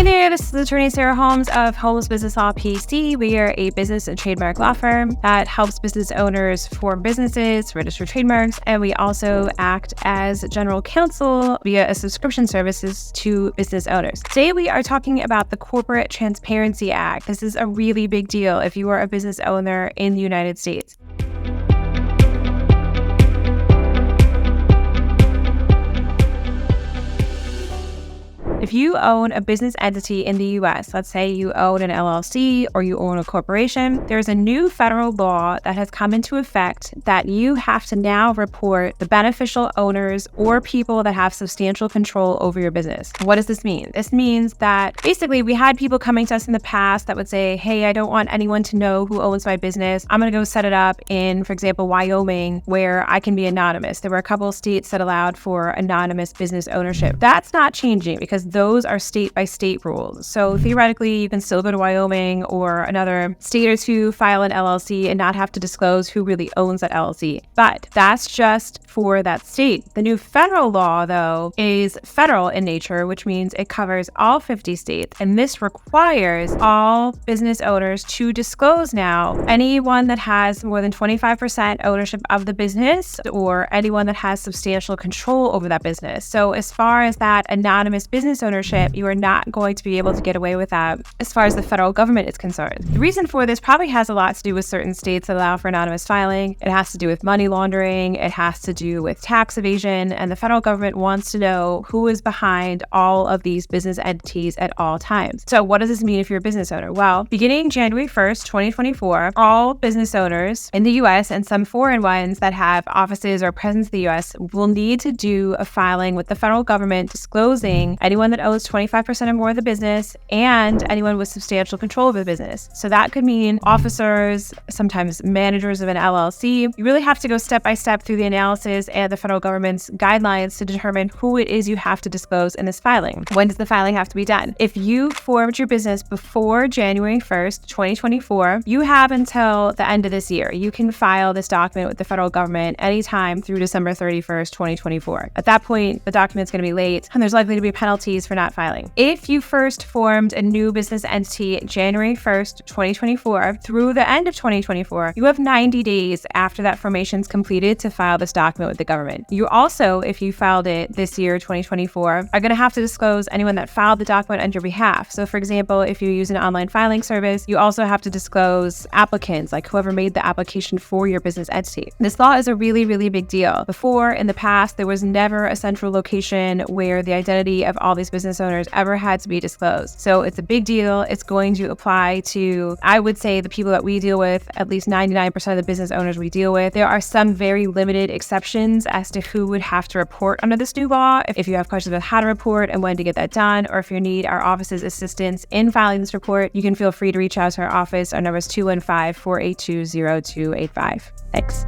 Hey there, this is attorney Sarah Holmes of Holmes Business Law P.C. We are a business and trademark law firm that helps business owners form businesses, register trademarks, and we also act as general counsel via a subscription services to business owners. Today, we are talking about the Corporate Transparency Act. This is a really big deal if you are a business owner in the United States. If you own a business entity in the U.S., let's say you own an LLC or you own a corporation, there's a new federal law that has come into effect that you have to now report the beneficial owners or people that have substantial control over your business. What does this mean? This means that basically we had people coming to us in the past that would say, hey, I don't want anyone to know who owns my business. I'm going to go set it up in, for example, Wyoming, where I can be anonymous. There were a couple of states that allowed for anonymous business ownership. That's not changing because those are state-by-state rules. So theoretically, you can still go to Wyoming or another state or two, file an LLC, and not have to disclose who really owns that LLC. But that's just for that state. The new federal law, though, is federal in nature, which means it covers all 50 states. And this requires all business owners to disclose now anyone that has more than 25% ownership of the business or anyone that has substantial control over that business. So as far as that anonymous business ownership, you are not going to be able to get away with that as far as the federal government is concerned. The reason for this probably has a lot to do with certain states that allow for anonymous filing. It has to do with money laundering. It has to do with tax evasion. And the federal government wants to know who is behind all of these business entities at all times. So what does this mean if you're a business owner? Well, beginning January 1st, 2024, all business owners in the U.S. and some foreign ones that have offices or presence in the U.S. will need to do a filing with the federal government disclosing anyone that owns 25% or more of the business and anyone with substantial control over the business. So that could mean officers, sometimes managers of an LLC. You really have to go step by step through the analysis and the federal government's guidelines to determine who it is you have to disclose in this filing. When does the filing have to be done? If you formed your business before January 1st, 2024, you have until the end of this year. You can file this document with the federal government anytime through December 31st, 2024. At that point, the document's going to be late and there's likely to be penalties for not filing. If you first formed a new business entity January 1st, 2024 through the end of 2024, you have 90 days after that formation is completed to file this document with the government. You also, if you filed it this year, 2024, are going to have to disclose anyone that filed the document on your behalf. So for example, if you use an online filing service, you also have to disclose applicants, like whoever made the application for your business entity. This law is a really, really big deal. Before, in the past, there was never a central location where the identity of all these business owners ever had to be disclosed. So it's a big deal. It's going to apply to, I would say, the people that we deal with, at least 99% of the business owners we deal with. There are some very limited exceptions as to who would have to report under this new law. If you have questions about how to report and when to get that done, or if you need our office's assistance in filing this report, you can feel free to reach out to our office. Our number is 215-482-0285. Thanks.